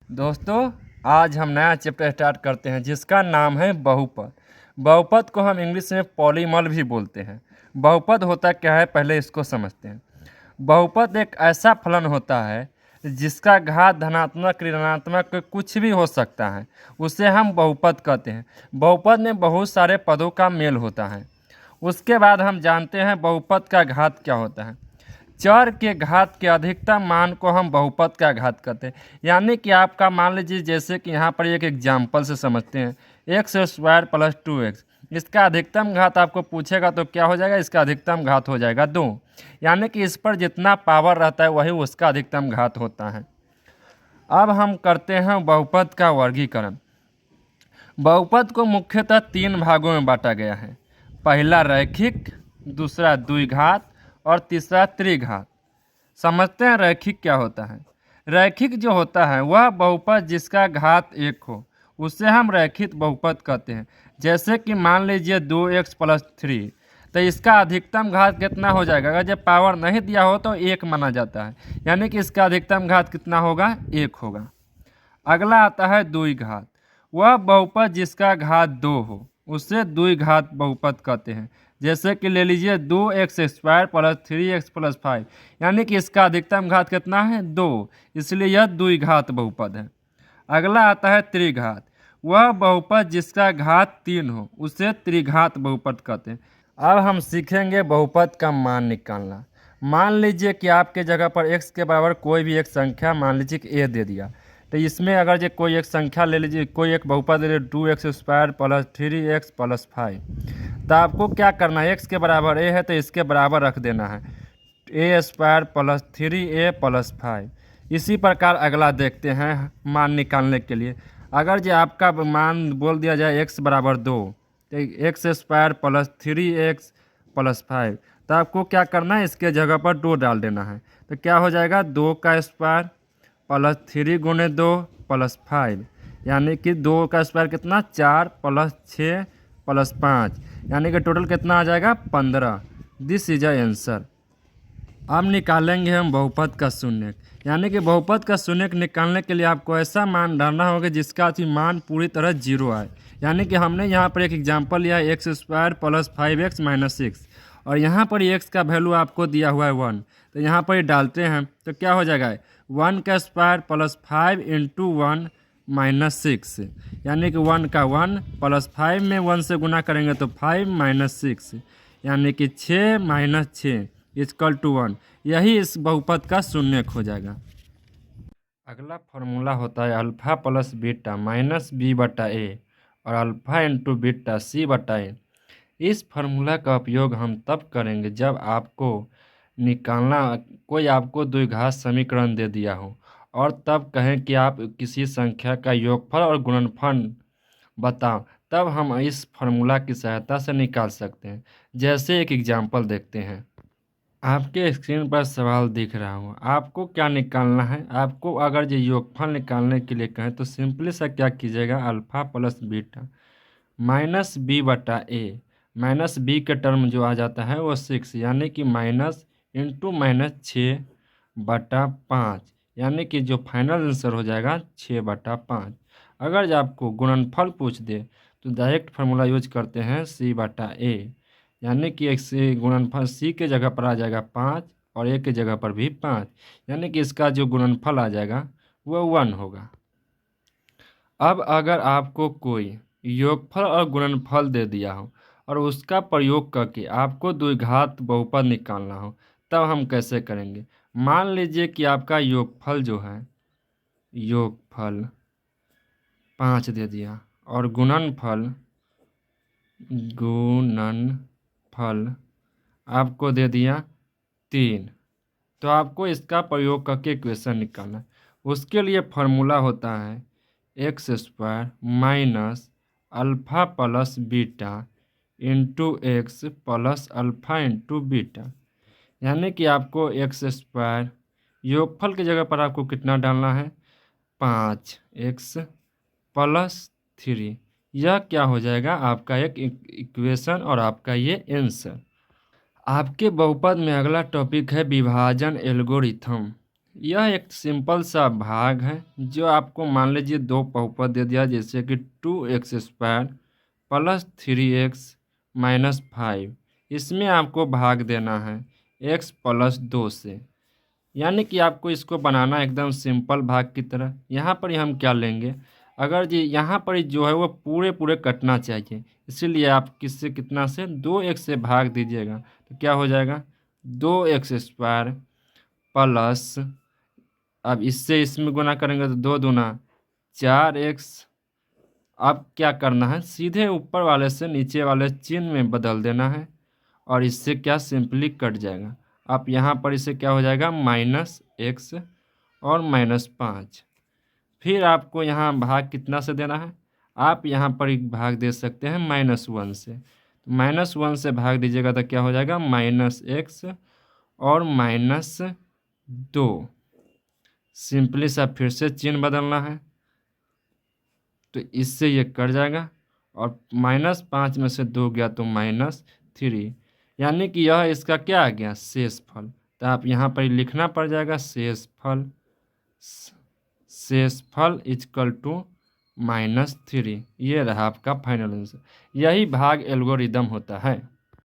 दोस्तों, आज हम नया चैप्टर स्टार्ट करते हैं जिसका नाम है बहुपद। बहुपद को हम इंग्लिश में पॉलीमल भी बोलते हैं। बहुपद होता क्या है, पहले इसको समझते हैं। बहुपद एक ऐसा फलन होता है जिसका घात धनात्मक ऋणात्मक कुछ भी हो सकता है, उसे हम बहुपद कहते हैं। बहुपद में बहुत सारे पदों का मेल होता है। उसके बाद हम जानते हैं बहुपद का घात क्या होता है। चर के घात के अधिकतम मान को हम बहुपद का घात कहते हैं। यानी कि आपका मान लीजिए, जैसे कि यहाँ पर एक एग्जाम्पल से समझते हैं, एक्स स्क्वायर प्लस 2x, इसका अधिकतम घात आपको पूछेगा तो क्या हो जाएगा, इसका अधिकतम घात हो जाएगा 2। यानी कि इस पर जितना पावर रहता है वही उसका अधिकतम घात होता है। अब हम करते हैं बहुपद का वर्गीकरण। बहुपद को मुख्यतः 3 भागों में बांटा गया है। पहला रैखिक, दूसरा द्विघात और तीसरा त्रिघात। समझते हैं रैखिक क्या होता है। रैखिक जो होता है वह बहुपद जिसका घात 1 हो, उसे हम रैखिक बहुपद कहते हैं। जैसे कि मान लीजिए 2x प्लस 3, तो इसका अधिकतम घात कितना हो जाएगा। अगर जब पावर नहीं दिया हो तो 1 माना जाता है, यानी कि इसका अधिकतम घात कितना होगा, 1 होगा। अगला आता है द्विघात। वह बहुपद जिसका घात 2 हो, उसे द्विघात बहुपद कहते हैं। जैसे कि ले लीजिए 2x square plus 3x plus 5, यानी कि इसका अधिकतम घात कितना है, 2, इसलिए यह द्विघात बहुपद है। अगला आता है त्रिघात। वह बहुपद जिसका घात 3 हो, उसे त्रिघात बहुपद कहते हैं। अब हम सीखेंगे बहुपद का मान निकालना। मान लीजिए कि आपके जगह पर x के बराबर कोई भी एक संख्या, मान लीजिए कि a दे दिया, तो इसमें अगर जो कोई एक संख्या ले लीजिए, कोई एक बहुपद ले लीजिए 2x square plus 3x plus 5, तो आपको क्या करना है, x के बराबर a है तो इसके बराबर रख देना है a square plus 3a plus 5। इसी प्रकार अगला देखते हैं मान निकालने के लिए। अगर जो आपका मान बोल दिया जाए x बराबर 2, तो x square plus 3x plus 5, तो आपको क्या करना है, इसके जगह पर 2 डाल देना है। तो क्या हो जाएगा, 2 का स्क्वायर प्लस 3 गुने 2 प्लस 5, यानी कि 2 का स्क्वायर कितना, 4 प्लस 6 प्लस 5, यानी कि टोटल कितना आ जाएगा, 15। This is a answer. अब निकालेंगे हम बहुपद का शून्यक। यानी कि बहुपद का शून्यक निकालने के लिए आपको ऐसा मान डालना होगा जिसका मान पूरी तरह 0 आए। यानी कि हमने यहाँ पर एक एग्जांपल लिया है, x square plus 5x minus 6, और यहाँ पर x का वैल्यू आपको दिया हुआ है 1, तो यहाँ पर डालते हैं तो क्या हो जाएगा, 1 का स्क्वायर प्लस 5 इंटू 1 माइनस 6, यानी कि 1 का 1 प्लस 5 में 1 से गुना करेंगे तो 5 माइनस 6, यानी कि 6 माइनस 6 इक्वल टू 1। यही इस बहुपद का शून्यक हो जाएगा। अगला फॉर्मूला होता है alpha plus beta minus B बटा ए और अल्फा इंटू बीटा सी बटा ए। इस फार्मूला का उपयोग हम तब करेंगे जब आपको निकालना, कोई आपको द्विघात समीकरण दे दिया हो और तब कहें कि आप किसी संख्या का योगफल और गुणनफल बताओ, तब हम इस फार्मूला की सहायता से निकाल सकते हैं। जैसे एक एग्जाम्पल देखते हैं। आपके स्क्रीन पर सवाल दिख रहा हो, आपको क्या निकालना है। आपको अगर ये योगफल निकालने के लिए कहें तो सिंपली सा क्या कीजिएगा, alpha plus beta minus B बटा ए, माइनस बी के टर्म जो आ जाता है वो 6, यानी कि माइनस इंटू माइनस 6/5, यानी कि जो फाइनल आंसर हो जाएगा 6/5। अगर जो आपको गुणनफल पूछ दे तो डायरेक्ट फार्मूला यूज करते हैं सी बटा ए, यानी कि एक से गुणनफल सी के जगह पर आ जाएगा 5 और ए के जगह पर भी 5, यानी कि इसका जो गुणनफल आ जाएगा वो 1 होगा। अब अगर आपको कोई योगफल और गुणनफल दे दिया हो और उसका प्रयोग करके आपको द्विघात बहुपद निकालना हो, तब हम कैसे करेंगे। मान लीजिए कि आपका योगफल जो है, योगफल 5 दे दिया और गुणनफल आपको दे दिया 3, तो आपको इसका प्रयोग करके इक्वेशन निकालना है। उसके लिए फार्मूला होता है x square minus alpha plus beta into x plus alpha into beta, यानी कि आपको एक्स स्क्वायर योगफल की जगह पर आपको कितना डालना है, 5x प्लस 3। यह क्या हो जाएगा, आपका एक इक्वेशन और आपका ये आंसर। आपके बहुपद में अगला टॉपिक है विभाजन एल्गोरिथम। यह एक सिंपल सा भाग है जो आपको मान लीजिए दो बहुपद दे दिया, जैसे कि 2x² प्लस 3x माइनस 5। इसमें आपको भाग देना है x प्लस 2 से, यानी कि आपको इसको बनाना एकदम सिंपल भाग की तरह। यहाँ पर ही हम क्या लेंगे, अगर जी यहाँ पर जो है वो पूरे पूरे कटना चाहिए, इसीलिए आप किससे कितना से 2x से भाग दीजिएगा, तो क्या हो जाएगा 2x² प्लस, अब इससे इसमें गुना करेंगे तो 2 दूना 4x। अब क्या करना है, सीधे ऊपर वाले से नीचे वाले चिन्ह में बदल देना है और इससे क्या सिंपली कट जाएगा। आप यहाँ पर इसे क्या हो जाएगा -x और -5। फिर आपको यहाँ भाग कितना से देना है, आप यहाँ पर एक भाग दे सकते हैं -1 से, तो -1 से भाग दीजिएगा तो क्या हो जाएगा -x और -2। सिंपली सा फिर से चिन्ह बदलना है, तो इससे ये कट जाएगा और -5 में से 2 गया तो -3, यानी कि यह इसका क्या आ गया शेषफल। तो आप यहाँ पर लिखना पड़ जाएगा शेषफल, शेषफल इक्वल टू -3। ये रहा आपका फाइनल आंसर। यही भाग एल्गोरिदम होता है।